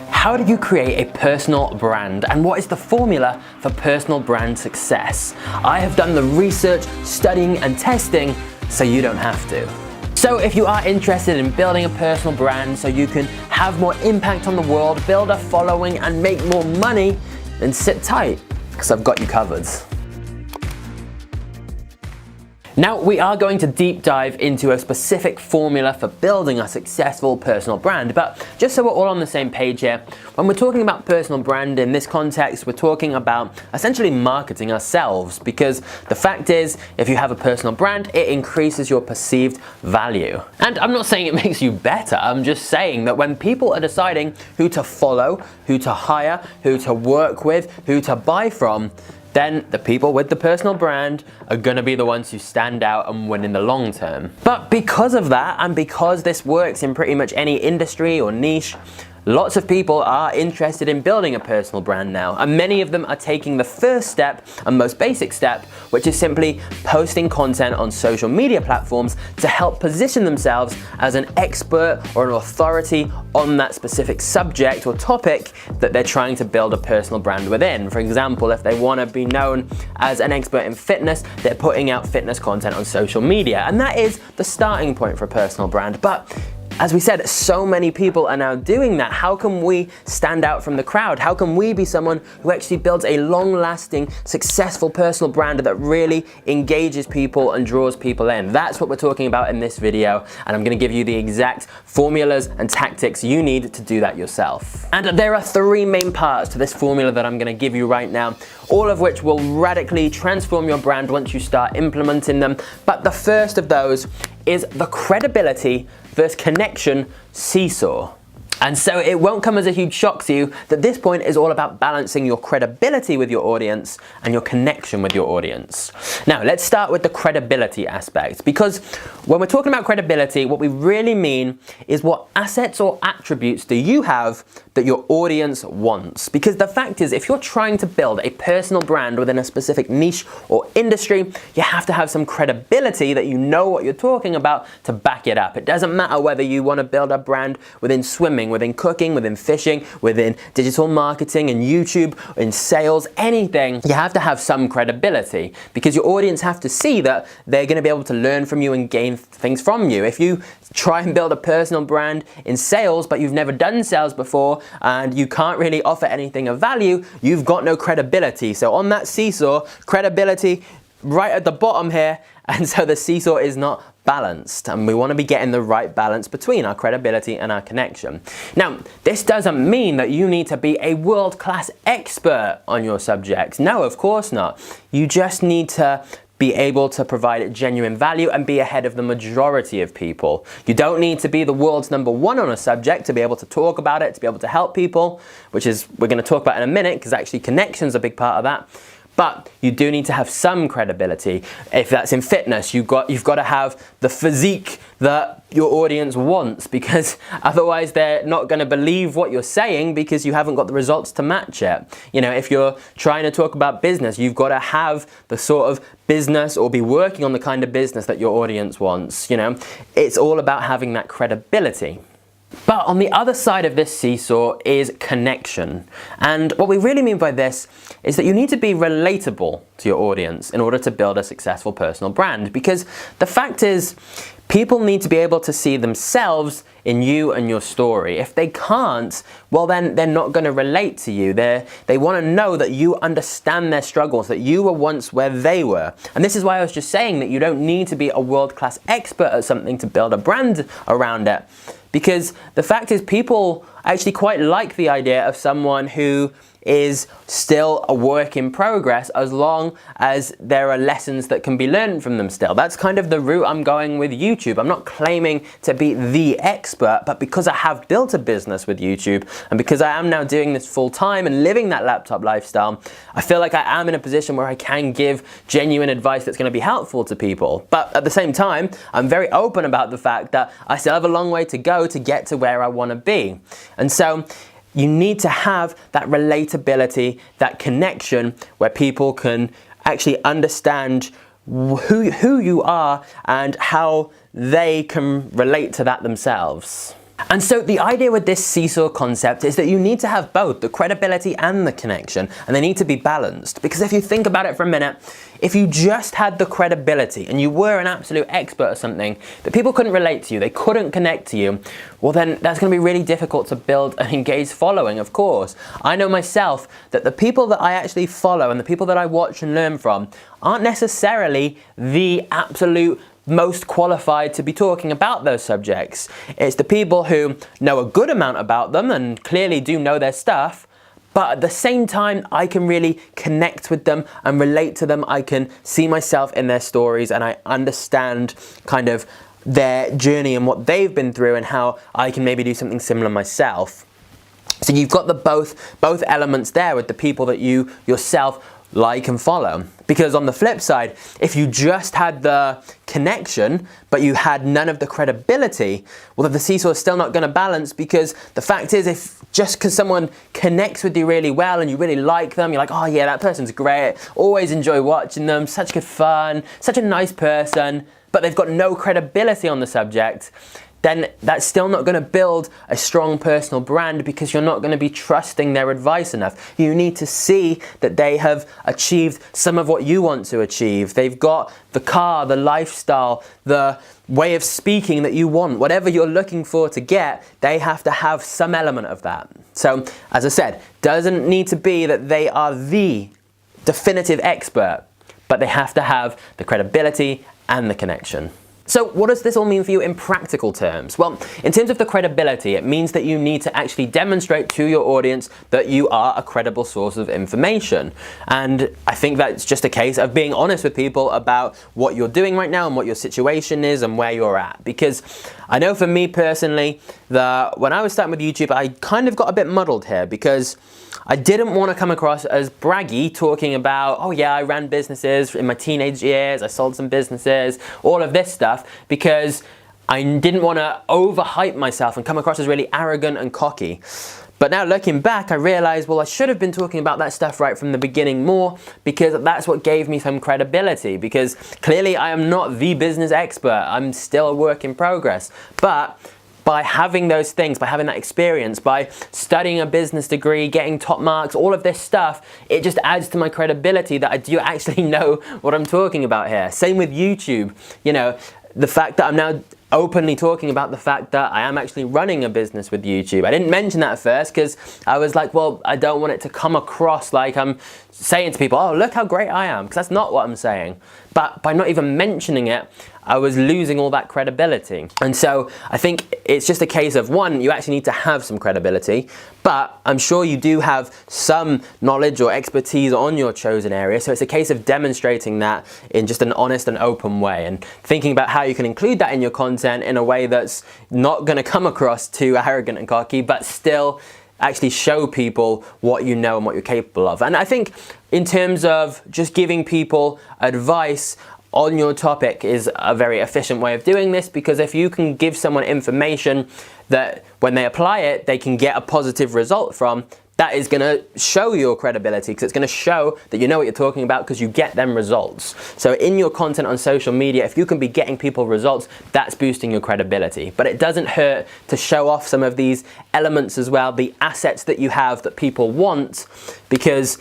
How do you create a personal brand, and what is the formula for personal brand success? I have done the research, studying and testing so you don't have to. So if you are interested in building a personal brand so you can have more impact on the world, build a following and make more money, then sit tight, because I've got you covered. Now we are going to deep dive into a specific formula for building a successful personal brand, but just so we're all on the same page here, when we're talking about personal brand in this context, we're talking about essentially marketing ourselves, because the fact is, if you have a personal brand, it increases your perceived value. And I'm not saying it makes you better, I'm just saying that when people are deciding who to follow, who to hire, who to work with, who to buy from, then the people with the personal brand are gonna be the ones who stand out and win in the long term. But because of that, and because this works in pretty much any industry or niche, lots of people are interested in building a personal brand now, and many of them are taking the first step and most basic step, which is simply posting content on social media platforms to help position themselves as an expert or an authority on that specific subject or topic that they're trying to build a personal brand within. For example, if they want to be known as an expert in fitness, they're putting out fitness content on social media, and that is the starting point for a personal brand. But as we said, so many people are now doing that. How can we stand out from the crowd? How can we be someone who actually builds a long-lasting, successful personal brand that really engages people and draws people in? That's what we're talking about in this video, and I'm gonna give you the exact formulas and tactics you need to do that yourself. And there are three main parts to this formula that I'm gonna give you right now, all of which will radically transform your brand once you start implementing them. But the first of those is the credibility versus connection seesaw. And so it won't come as a huge shock to you that this point is all about balancing your credibility with your audience and your connection with your audience. Now, let's start with the credibility aspect, because when we're talking about credibility, what we really mean is what assets or attributes do you have that your audience wants? Because the fact is, if you're trying to build a personal brand within a specific niche or industry, you have to have some credibility that you know what you're talking about to back it up. It doesn't matter whether you want to build a brand within swimming, within cooking, within fishing, within digital marketing and YouTube, in sales, anything. You have to have some credibility, because your audience have to see that they're going to be able to learn from you and gain things from you. If you try and build a personal brand in sales, but you've never done sales before and you can't really offer anything of value, you've got no credibility. So on that seesaw, credibility right at the bottom here, and so the seesaw is not balanced, and we want to be getting the right balance between our credibility and our connection. Now, this doesn't mean that you need to be a world-class expert on your subject. No, of course not. You just need to be able to provide genuine value and be ahead of the majority of people. You don't need to be the world's #1 on a subject to be able to talk about it, to be able to help people, which is we're going to talk about in a minute, because actually connection's a big part of that. But you do need to have some credibility. If that's in fitness, you've got to have the physique that your audience wants, because otherwise they're not going to believe what you're saying because you haven't got the results to match it. You know, if you're trying to talk about business, you've got to have the sort of business or be working on the kind of business that your audience wants. You know, it's all about having that credibility. But on the other side of this seesaw is connection. And what we really mean by this is that you need to be relatable to your audience in order to build a successful personal brand. Because the fact is, people need to be able to see themselves in you and your story. If they can't, well then they're not going to relate to you. They want to know that you understand their struggles, that you were once where they were. And this is why I was just saying that you don't need to be a world-class expert at something to build a brand around it. Because the fact is, people actually quite like the idea of someone who is still a work in progress, as long as there are lessons that can be learned from them still. That's kind of the route I'm going with YouTube. I'm not claiming to be the expert, but because I have built a business with YouTube, and because I am now doing this full time and living that laptop lifestyle, I feel like I am in a position where I can give genuine advice that's going to be helpful to people. But at the same time, I'm very open about the fact that I still have a long way to go to get to where I want to be. And so you need to have that relatability, that connection, where people can actually understand who you are and how they can relate to that themselves. And so the idea with this seesaw concept is that you need to have both the credibility and the connection, and they need to be balanced. Because if you think about it for a minute, if you just had the credibility and you were an absolute expert at something, that people couldn't relate to you, they couldn't connect to you, well then that's going to be really difficult to build an engaged following, of course. I know myself that the people that I actually follow and the people that I watch and learn from aren't necessarily the absolute most qualified to be talking about those subjects. It's the people who know a good amount about them and clearly do know their stuff, but at the same time I can really connect with them and relate to them. I can see myself in their stories and I understand kind of their journey and what they've been through and how I can maybe do something similar myself. So you've got the both elements there with the people that you yourself like and follow. Because on the flip side, if you just had the connection, but you had none of the credibility, well, the seesaw is still not going to balance, because the fact is, if just because someone connects with you really well and you really like them, you're like, oh yeah, that person's great, always enjoy watching them, such good fun, such a nice person, but they've got no credibility on the subject, then that's still not going to build a strong personal brand, because you're not going to be trusting their advice enough. You need to see that they have achieved some of what you want to achieve. They've got the car, the lifestyle, the way of speaking that you want. Whatever you're looking for to get, they have to have some element of that. So, as I said, doesn't need to be that they are the definitive expert, but they have to have the credibility and the connection. So what does this all mean for you in practical terms? Well, in terms of the credibility, it means that you need to actually demonstrate to your audience that you are a credible source of information. And I think that's just a case of being honest with people about what you're doing right now and what your situation is and where you're at. Because I know for me personally, that when I was starting with YouTube, I kind of got a bit muddled here, because I didn't want to come across as braggy, talking about, oh yeah, I ran businesses in my teenage years, I sold some businesses, all of this stuff, because I didn't want to overhype myself and come across as really arrogant and cocky. But now looking back, I realized, well, I should have been talking about that stuff right from the beginning more, because that's what gave me some credibility, because clearly I am not the business expert, I'm still a work in progress. But by having those things, by having that experience, by studying a business degree, getting top marks, all of this stuff, it just adds to my credibility that I do actually know what I'm talking about here. Same with YouTube. You know, the fact that I'm now openly talking about the fact that I am actually running a business with YouTube. I didn't mention that at first because I was like, well, I don't want it to come across like I'm saying to people, oh, look how great I am, because that's not what I'm saying. But by not even mentioning it, I was losing all that credibility. And so I think it's just a case of, one, you actually need to have some credibility, but I'm sure you do have some knowledge or expertise on your chosen area. So it's a case of demonstrating that in just an honest and open way, and thinking about how you can include that in your content in a way that's not going to come across too arrogant and cocky, but still actually show people what you know and what you're capable of. And I think in terms of just giving people advice on your topic is a very efficient way of doing this, because if you can give someone information that when they apply it, they can get a positive result from, that is going to show your credibility, because it's going to show that you know what you're talking about because you get them results. So in your content on social media, if you can be getting people results, that's boosting your credibility. But it doesn't hurt to show off some of these elements as well, the assets that you have that people want, because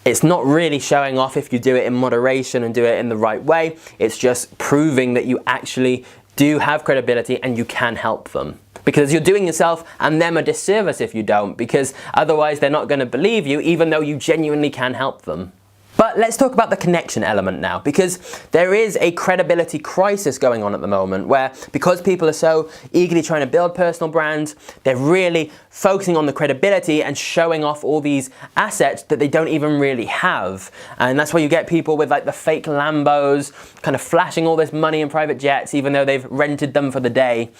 it's not really showing off if you do it in moderation and do it in the right way. It's just proving that you actually do have credibility and you can help them. Because you're doing yourself and them a disservice if you don't, because otherwise they're not going to believe you, even though you genuinely can help them. But let's talk about the connection element now, because there is a credibility crisis going on at the moment, where because people are so eagerly trying to build personal brands, they're really focusing on the credibility and showing off all these assets that they don't even really have. And that's why you get people with like the fake Lambos, kind of flashing all this money in private jets, even though they've rented them for the day,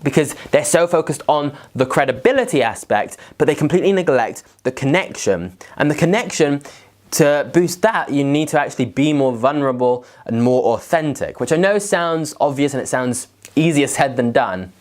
because they're so focused on the credibility aspect, but they completely neglect the connection. And the connection, to boost that, you need to actually be more vulnerable and more authentic, which I know sounds obvious and it sounds easier said than done.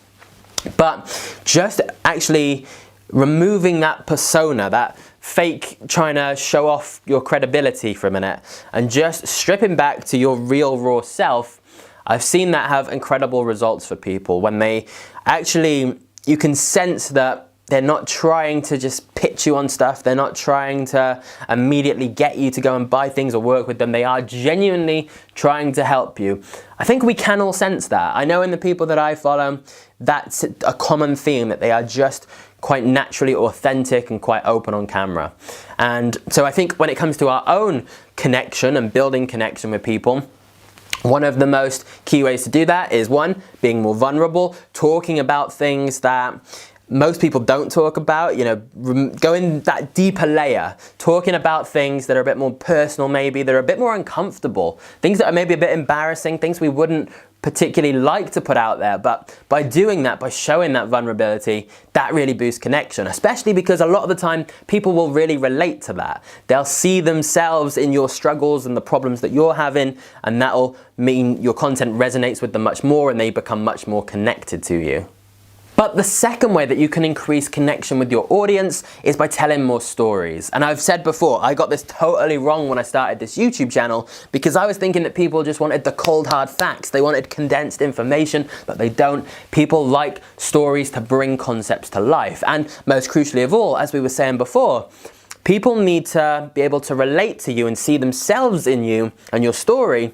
But just actually removing that persona, that fake trying to show off your credibility for a minute, and just stripping back to your real raw self, I've seen that have incredible results for people when they actually you can sense that they're not trying to just pitch you on stuff. They're not trying to immediately get you to go and buy things or work with them. They are genuinely trying to help you. I think we can all sense that. I know in the people that I follow, that's a common theme, that they are just quite naturally authentic and quite open on camera. And so I think when it comes to our own connection and building connection with people, one of the most key ways to do that is, one, being more vulnerable, talking about things that most people don't talk about, you know, going that deeper layer, talking about things that are a bit more personal maybe, that are a bit more uncomfortable, things that are maybe a bit embarrassing, things we wouldn't particularly like to put out there, but by doing that, by showing that vulnerability, that really boosts connection, especially because a lot of the time people will really relate to that. They'll see themselves in your struggles and the problems that you're having, and that'll mean your content resonates with them much more and they become much more connected to you. But the second way that you can increase connection with your audience is by telling more stories. And I've said before, I got this totally wrong when I started this YouTube channel, because I was thinking that people just wanted the cold hard facts. They wanted condensed information, but they don't. People like stories to bring concepts to life. And most crucially of all, as we were saying before, people need to be able to relate to you and see themselves in you and your story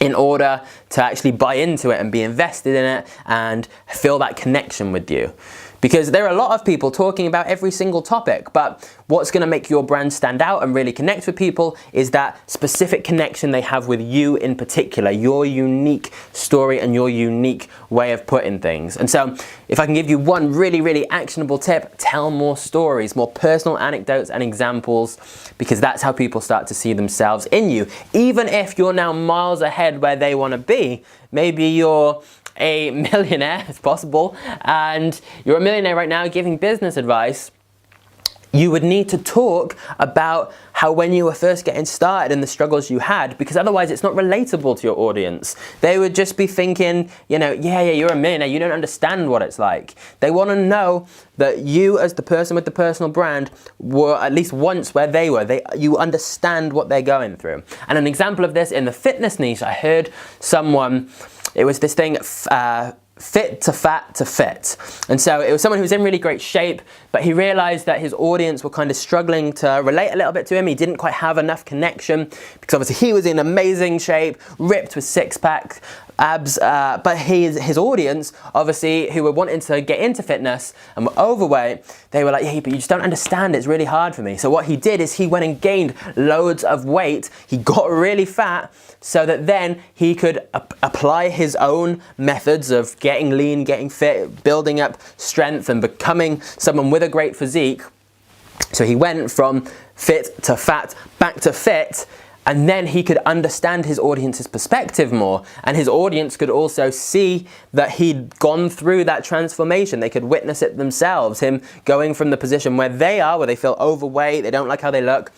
in order to actually buy into it and be invested in it and feel that connection with you. Because there are a lot of people talking about every single topic, but what's going to make your brand stand out and really connect with people is that specific connection they have with you in particular, your unique story and your unique way of putting things. And so if I can give you one really, really actionable tip, tell more stories, more personal anecdotes and examples, because that's how people start to see themselves in you. Even if you're now miles ahead where they want to be, maybe you're a millionaire, it's possible, and you're a millionaire right now giving business advice, you would need to talk about how when you were first getting started and the struggles you had, because otherwise it's not relatable to your audience. They would just be thinking, you know, yeah, you're a millionaire, you don't understand what it's like. They want to know that you as the person with the personal brand were at least once where they were. You understand what they're going through. And an example of this in the fitness niche, I heard someone, it was this thing, fit to fat to fit. And so it was someone who was in really great shape, but he realized that his audience were kind of struggling to relate a little bit to him. He didn't quite have enough connection because obviously he was in amazing shape, ripped with six-pack abs, but his audience, obviously, who were wanting to get into fitness and were overweight, they were like, yeah, but you just don't understand, it's really hard for me. So what he did is he went and gained loads of weight, he got really fat, so that then he could apply his own methods of getting lean, getting fit, building up strength and becoming someone with a great physique. So he went from fit to fat, back to fit, and then he could understand his audience's perspective more, and his audience could also see that he'd gone through that transformation. They could witness it themselves, him going from the position where they are, where they feel overweight, they don't like how they look,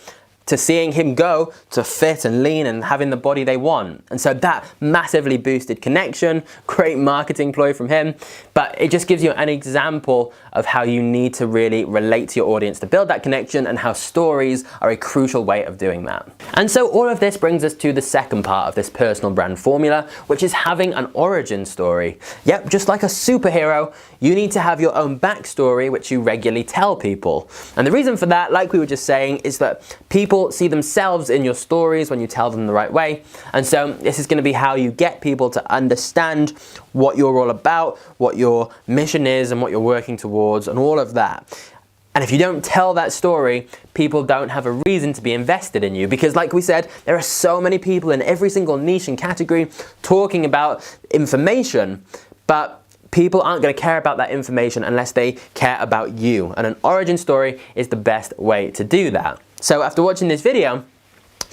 to seeing him go to fit and lean and having the body they want. And so that massively boosted connection, great marketing ploy from him, but it just gives you an example of how you need to really relate to your audience to build that connection, and how stories are a crucial way of doing that. And so all of this brings us to the second part of this personal brand formula, which is having an origin story. Yep, just like a superhero, you need to have your own backstory, which you regularly tell people. And the reason for that, like we were just saying, is that people see themselves in your stories when you tell them the right way. And so this is going to be how you get people to understand what you're all about, what your mission is, and what you're working towards, and all of that. And if you don't tell that story, people don't have a reason to be invested in you, because like we said, there are so many people in every single niche and category talking about information, but people aren't going to care about that information unless they care about you. And an origin story is the best way to do that. So after watching this video,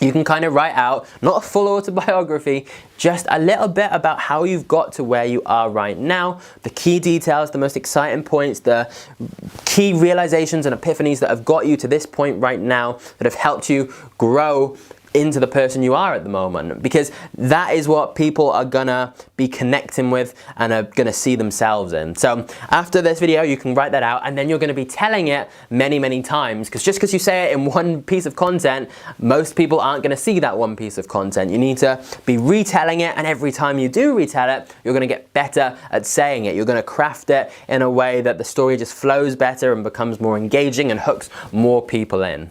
you can kind of write out, not a full autobiography, just a little bit about how you've got to where you are right now, the key details, the most exciting points, the key realizations and epiphanies that have got you to this point right now, that have helped you grow into the person you are at the moment, because that is what people are gonna be connecting with and are gonna see themselves in. So after this video, you can write that out, and then you're gonna be telling it many, many times, because just because you say it in one piece of content, most people aren't gonna see that one piece of content. You need to be retelling it, and every time you do retell it, you're gonna get better at saying it. You're gonna craft it in a way that the story just flows better and becomes more engaging and hooks more people in.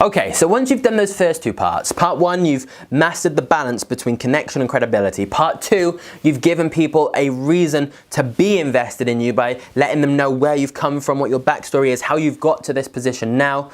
Okay, so once you've done those first two parts, part one, you've mastered the balance between connection and credibility. Part two, you've given people a reason to be invested in you by letting them know where you've come from, what your backstory is, how you've got to this position now.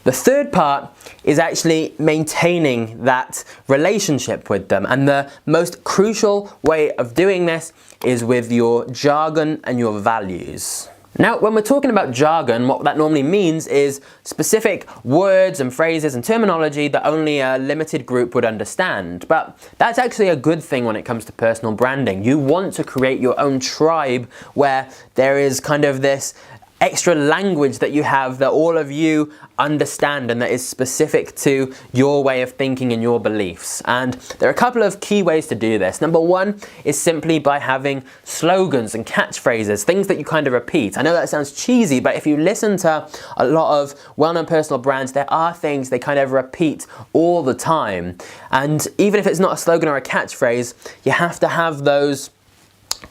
The third part is actually maintaining that relationship with them. And the most crucial way of doing this is with your jargon and your values. Now, when we're talking about jargon, what that normally means is specific words and phrases and terminology that only a limited group would understand. But that's actually a good thing when it comes to personal branding. You want to create your own tribe where there is kind of this extra language that you have that all of you understand and that is specific to your way of thinking and your beliefs. And there are a couple of key ways to do this. Number one is simply by having slogans and catchphrases, things that you kind of repeat. I know that sounds cheesy, but if you listen to a lot of well-known personal brands, there are things they kind of repeat all the time. And even if it's not a slogan or a catchphrase, you have to have those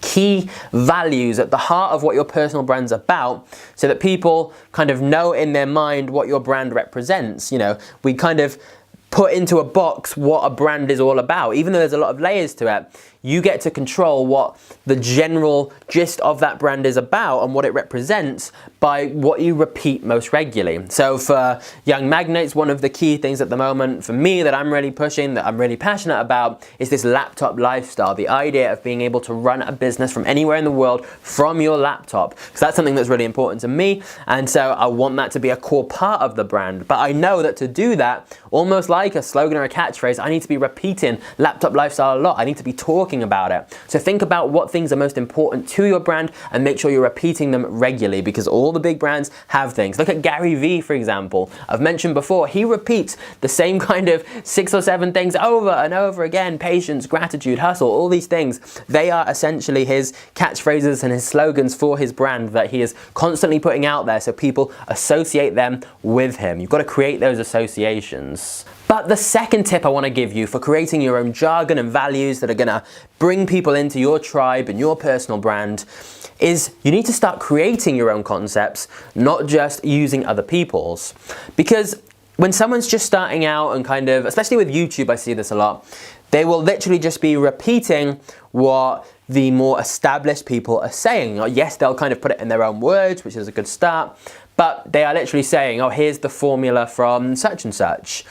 key values at the heart of what your personal brand's about, so that people kind of know in their mind what your brand represents. You know, we kind of put into a box what a brand is all about. Even though there's a lot of layers to it, you get to control what the general gist of that brand is about and what it represents by what you repeat most regularly. So for young magnates, one of the key things at the moment for me that I'm really pushing, that I'm really passionate about, is this laptop lifestyle. The idea of being able to run a business from anywhere in the world from your laptop, because that's something that's really important to me. And so I want that to be a core part of the brand. But I know that to do that, almost like a slogan or a catchphrase, I need to be repeating laptop lifestyle a lot. I need to be talking about it. So think about what things are most important to your brand and make sure you're repeating them regularly, because all the big brands have things. Look at Gary Vee, for example. I've mentioned before, he repeats the same kind of 6 or 7 things over and over again: patience, gratitude, hustle, all these things. They are essentially his catchphrases and his slogans for his brand that he is constantly putting out there, so people associate them with him. You've got to create those associations. But the second tip I want to give you for creating your own jargon and values that are going to bring people into your tribe and your personal brand is you need to start creating your own concepts, not just using other people's. Because when someone's just starting out and kind of, especially with YouTube, I see this a lot, they will literally just be repeating what the more established people are saying. Yes, they'll kind of put it in their own words, which is a good start, but they are literally saying, oh, here's the formula from such and such.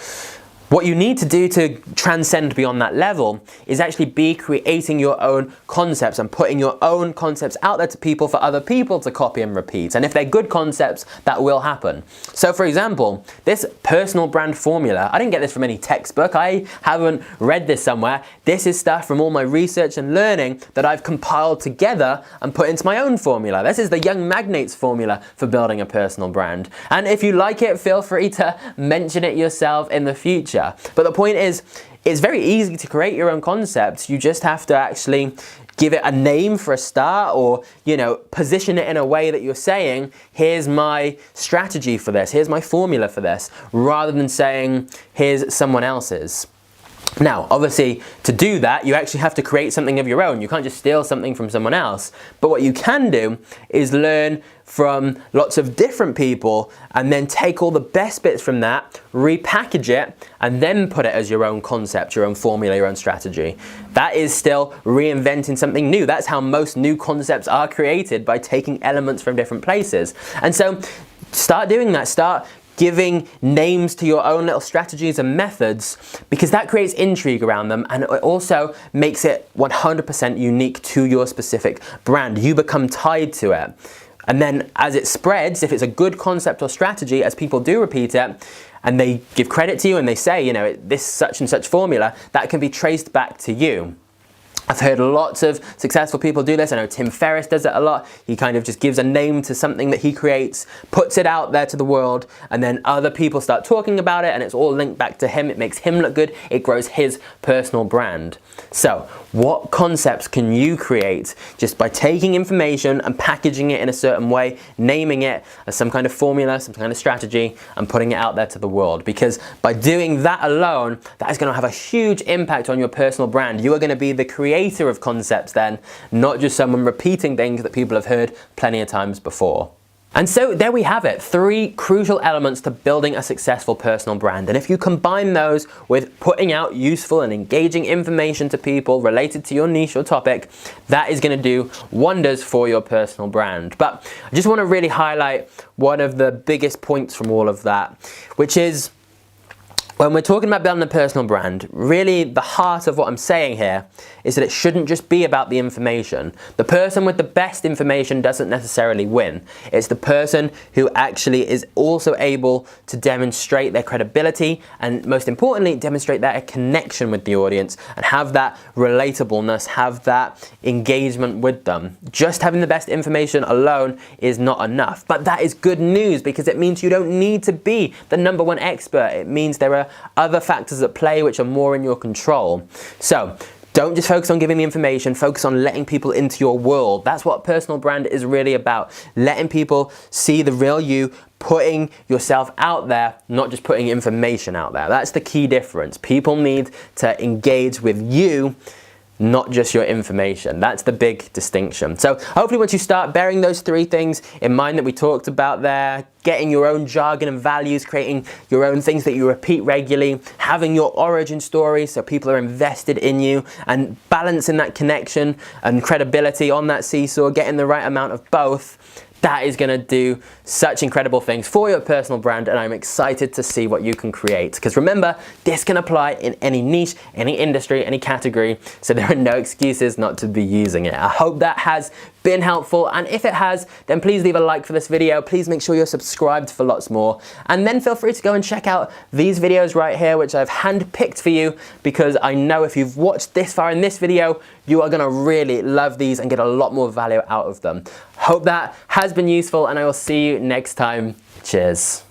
What you need to do to transcend beyond that level is actually be creating your own concepts and putting your own concepts out there to people for other people to copy and repeat. And if they're good concepts, that will happen. So for example, this personal brand formula, I didn't get this from any textbook. I haven't read this somewhere. This is stuff from all my research and learning that I've compiled together and put into my own formula. This is the Young Magnates formula for building a personal brand. And if you like it, feel free to mention it yourself in the future. But the point is, it's very easy to create your own concepts. You just have to actually give it a name for a start, or, you know, position it in a way that you're saying, here's my strategy for this, here's my formula for this, rather than saying, here's someone else's. Now, obviously, to do that, you actually have to create something of your own. You can't just steal something from someone else. But what you can do is learn from lots of different people and then take all the best bits from that, repackage it, and then put it as your own concept, your own formula, your own strategy. That is still reinventing something new. That's how most new concepts are created, by taking elements from different places. And so start doing that. Start giving names to your own little strategies and methods, because that creates intrigue around them, and it also makes it 100% unique to your specific brand. You become tied to it. And then as it spreads, if it's a good concept or strategy, as people do repeat it, and they give credit to you and they say, you know, this such and such formula, that can be traced back to you. I've heard lots of successful people do this. I know Tim Ferriss does it a lot. He kind of just gives a name to something that he creates, puts it out there to the world, and then other people start talking about it, and it's all linked back to him. It makes him look good. It grows his personal brand. So what concepts can you create just by taking information and packaging it in a certain way, naming it as some kind of formula, some kind of strategy, and putting it out there to the world? Because by doing that alone, that is going to have a huge impact on your personal brand. You are going to be the creator of concepts then, not just someone repeating things that people have heard plenty of times before. And so there we have it, 3 crucial elements to building a successful personal brand. And if you combine those with putting out useful and engaging information to people related to your niche or topic, that is going to do wonders for your personal brand. But I just want to really highlight one of the biggest points from all of that, which is when we're talking about building a personal brand, really the heart of what I'm saying here is that it shouldn't just be about the information. The person with the best information doesn't necessarily win. It's the person who actually is also able to demonstrate their credibility and, most importantly, demonstrate their connection with the audience and have that relatableness, have that engagement with them. Just having the best information alone is not enough. But that is good news because it means you don't need to be the #1 expert. It means there are other factors at play which are more in your control. So don't just focus on giving the information, focus on letting people into your world. That's what personal brand is really about. Letting people see the real you, putting yourself out there, not just putting information out there. That's the key difference. People need to engage with you, not just your information. That's the big distinction. So hopefully once you start bearing those 3 things in mind that we talked about there, getting your own jargon and values, creating your own things that you repeat regularly, having your origin story so people are invested in you, and balancing that connection and credibility on that seesaw, getting the right amount of both, that is going to do such incredible things for your personal brand, and I'm excited to see what you can create. Because remember, this can apply in any niche, any industry, any category, so there are no excuses not to be using it. I hope that has been helpful, and if it has, then please leave a like for this video. Please make sure you're subscribed for lots more, and then feel free to go and check out these videos right here, which I've handpicked for you, because I know if you've watched this far in this video, you are going to really love these and get a lot more value out of them. Hope that has been useful, and I will see you next time. Cheers.